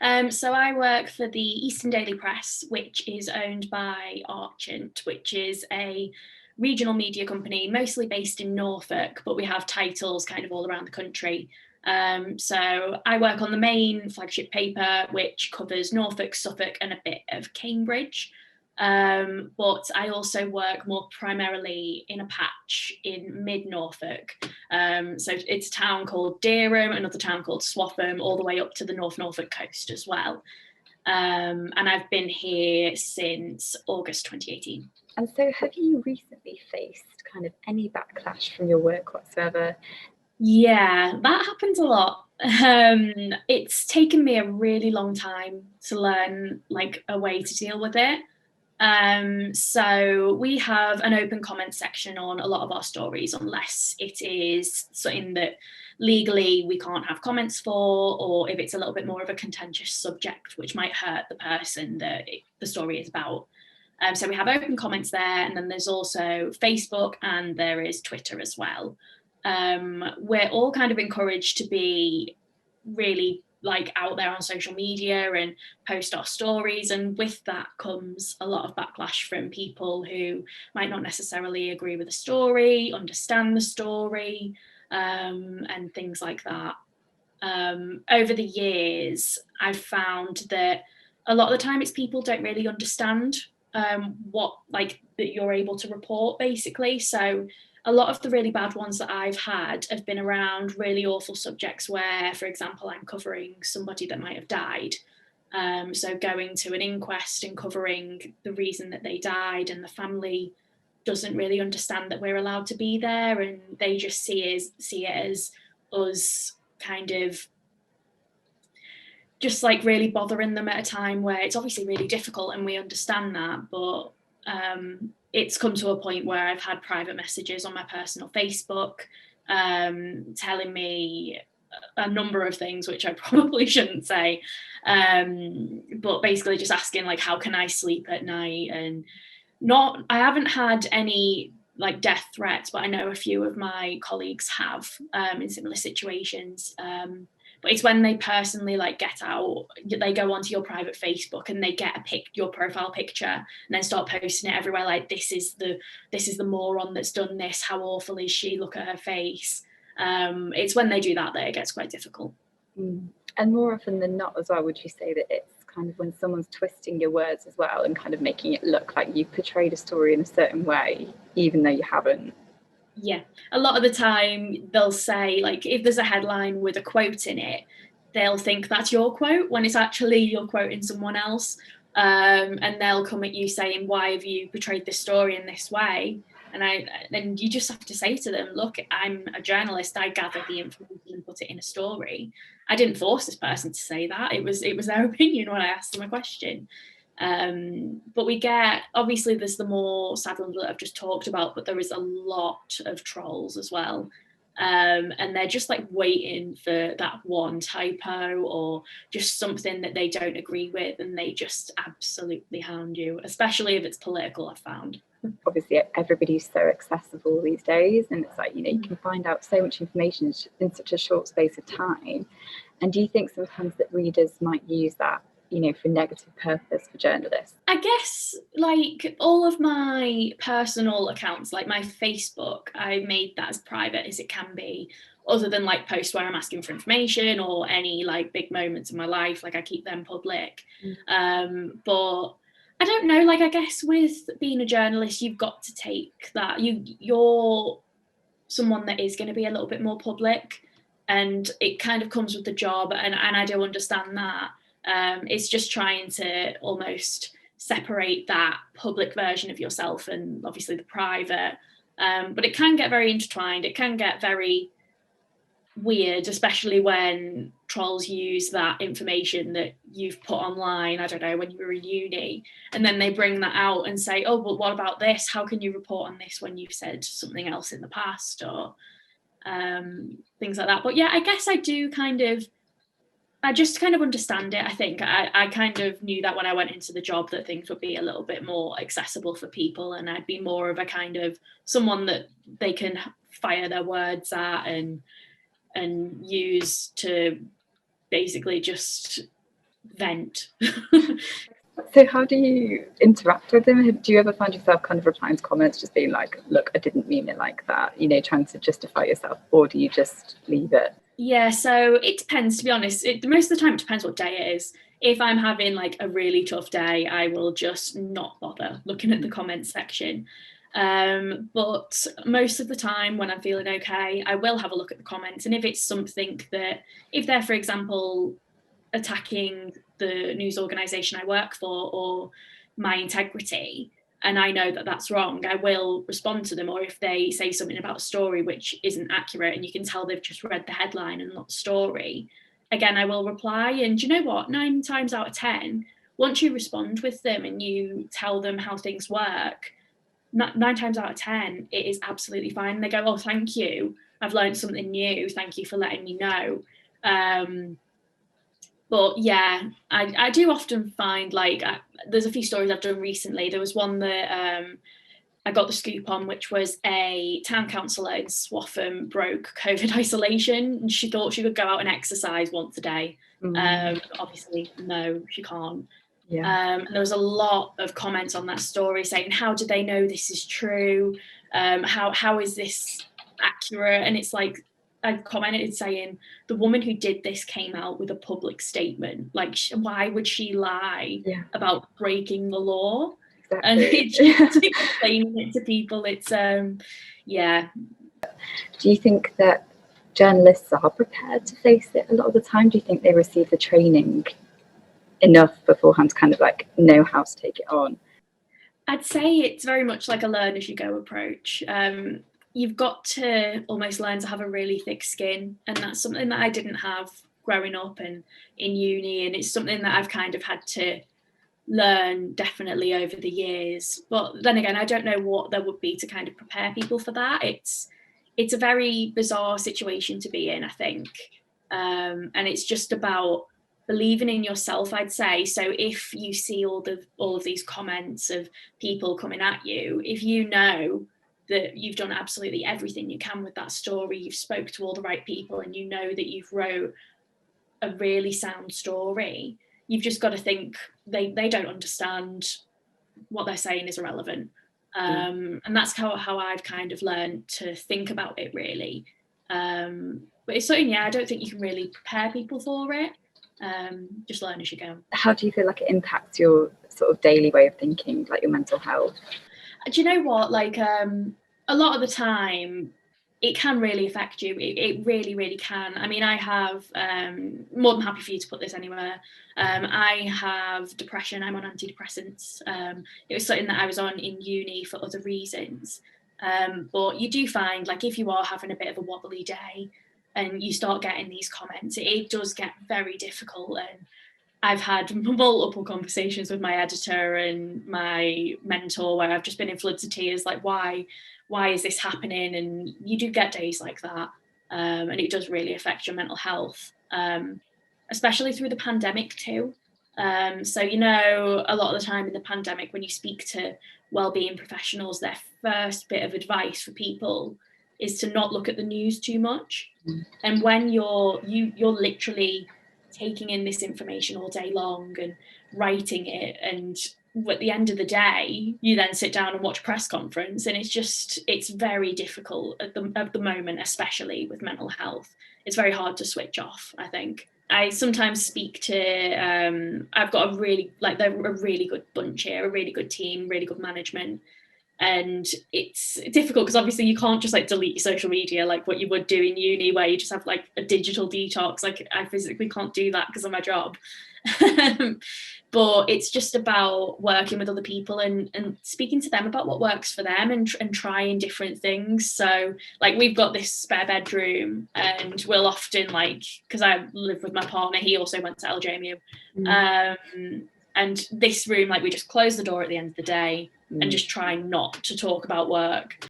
So I work for the Eastern Daily Press, which is owned by Archant, which is a regional media company, mostly based in Norfolk, but we have titles kind of all around the country. So I work on the main flagship paper, which covers Norfolk, Suffolk, and a bit of Cambridge. But I also work more primarily in a patch in mid Norfolk. So it's a town called Dereham, another town called Swaffham, all the way up to the North Norfolk coast as well. And I've been here since August 2018. And so have you recently faced kind of any backlash from your work whatsoever? Yeah, that happens a lot. It's taken me a really long time to learn like a way to deal with it. So we have an open comment section on a lot of our stories, unless it is something that legally we can't have comments for, or if it's a little bit more of a contentious subject, which might hurt the person that the story is about. So we have open comments there, and then there's also Facebook and there is Twitter as well. We're all kind of encouraged to be really like out there on social media and post our stories, and with that comes a lot of backlash from people who might not necessarily agree with the story, understand the story, and things like that. Over the years, I've found that a lot of the time it's people don't really understand what like that you're able to report, basically. So a lot of the really bad ones that I've had have been around really awful subjects where, for example, I'm covering somebody that might have died. So going to an inquest and covering the reason that they died, and the family doesn't really understand that we're allowed to be there, and they just see it as us kind of just like really bothering them at a time where it's obviously really difficult, and we understand that, but it's come to a point where I've had private messages on my personal Facebook telling me a number of things which I probably shouldn't say, but basically just asking like, how can I sleep at night? And I haven't had any like death threats, but I know a few of my colleagues have in similar situations. But it's when they personally like get out, they go onto your private Facebook and they get your profile picture and then start posting it everywhere. Like, this is the moron that's done this. How awful is she? Look at her face. It's when they do that it gets quite difficult. And more often than not as well, would you say that it's kind of when someone's twisting your words as well and kind of making it look like you've portrayed a story in a certain way, even though you haven't? Yeah, a lot of the time they'll say, like, if there's a headline with a quote in it, they'll think that's your quote when it's actually you're quoting someone else. And they'll come at you saying, why have you portrayed this story in this way? And then you just have to say to them, look, I'm a journalist. I gathered the information and put it in a story. I didn't force this person to say that. It was their opinion when I asked them a question. But we get, obviously there's the more sad ones that I've just talked about, but there is a lot of trolls as well. And they're just like waiting for that one typo or just something that they don't agree with, and they just absolutely hound you, especially if it's political, I've found. Obviously everybody's so accessible these days, and it's like, you know, you can find out so much information in such a short space of time. And do you think sometimes that readers might use that, you know, for negative purpose for journalists? I guess like all of my personal accounts, like my Facebook, I made that as private as it can be, other than like posts where I'm asking for information or any like big moments in my life, like I keep them public. But I don't know, like I guess with being a journalist, you've got to take that. You're someone that is going to be a little bit more public, and it kind of comes with the job, and I do understand that. It's just trying to almost separate that public version of yourself and obviously the private. But it can get very intertwined. It can get very weird, especially when trolls use that information that you've put online, I don't know, when you were in uni, and then they bring that out and say, oh, but what about this? How can you report on this when you've said something else in the past, or things like that. But yeah, I guess I just kind of understand it. I think I kind of knew that when I went into the job that things would be a little bit more accessible for people, and I'd be more of a kind of someone that they can fire their words at and use to basically just vent. So how do you interact with them? Do you ever find yourself kind of replying to comments, just being like, look, I didn't mean it like that, you know, trying to justify yourself, or do you just leave it? Yeah, so it depends, to be honest. Most of the time it depends what day it is. If I'm having like a really tough day, I will just not bother looking at the comments section. But most of the time when I'm feeling okay, I will have a look at the comments. And if it's something that, if they're, for example, attacking the news organisation I work for or my integrity, and I know that that's wrong, I will respond to them. Or if they say something about a story which isn't accurate and you can tell they've just read the headline and not the story, again, I will reply. And you know what? 9 times out of 10, once you respond with them and you tell them how things work, 9 times out of 10, it is absolutely fine. They go, oh, thank you. I've learned something new. Thank you for letting me know. But yeah, I do often find like there's a few stories I've done recently. There was one that I got the scoop on, which was a town councillor in Swaffham broke COVID isolation, and she thought she could go out and exercise once a day. Obviously, no, she can't. Yeah. And there was a lot of comments on that story saying, how do they know this is true? How is this accurate? And it's like, I commented saying, the woman who did this came out with a public statement. Like, why would she lie about breaking the law? Exactly. And it's just explaining it to people. It's, yeah. Do you think that journalists are prepared to face it a lot of the time? Do you think they receive the training enough beforehand to kind of like know how to take it on? I'd say it's very much like a learn as you go approach. You've got to almost learn to have a really thick skin, and that's something that I didn't have growing up and in uni, and it's something that I've kind of had to learn definitely over the years. But then again, I don't know what there would be to kind of prepare people for that. It's a very bizarre situation to be in, I think, and it's just about believing in yourself, I'd say. So if you see all of these comments of people coming at you, if you know that you've done absolutely everything you can with that story, you've spoke to all the right people, and you know that you've wrote a really sound story, you've just got to think they don't understand, what they're saying is irrelevant. And that's how I've kind of learned to think about it, really. But it's something, I don't think you can really prepare people for it. Just learn as you go. How do you feel like it impacts your sort of daily way of thinking, like your mental health? Do you know what? Like, a lot of the time, it can really affect you. It really, really can. I mean, I have, more than happy for you to put this anywhere. I have depression. I'm on antidepressants. It was something that I was on in uni for other reasons. But you do find, like, if you are having a bit of a wobbly day and you start getting these comments, it does get very difficult. And I've had multiple conversations with my editor and my mentor where I've just been in floods of tears, like, why is this happening? And you do get days like that. And it does really affect your mental health, especially through the pandemic too. So, a lot of the time in the pandemic, when you speak to wellbeing professionals, their first bit of advice for people is to not look at the news too much. And when you're literally taking in this information all day long and writing it, and at the end of the day you then sit down and watch a press conference, and it's very difficult at the moment, especially with mental health. It's very hard to switch off, I think. I sometimes speak to I've got they're a really good bunch here, a really good team, really good management. And it's difficult because obviously you can't just like delete your social media like what you would do in uni, where you just have like a digital detox. Like, I physically can't do that because of my job. But it's just about working with other people and speaking to them about what works for them, and trying different things. So like, we've got this spare bedroom, and we'll often, like, because I live with my partner, he also went to LJMU, and this room, like, we just close the door at the end of the day and just try not to talk about work.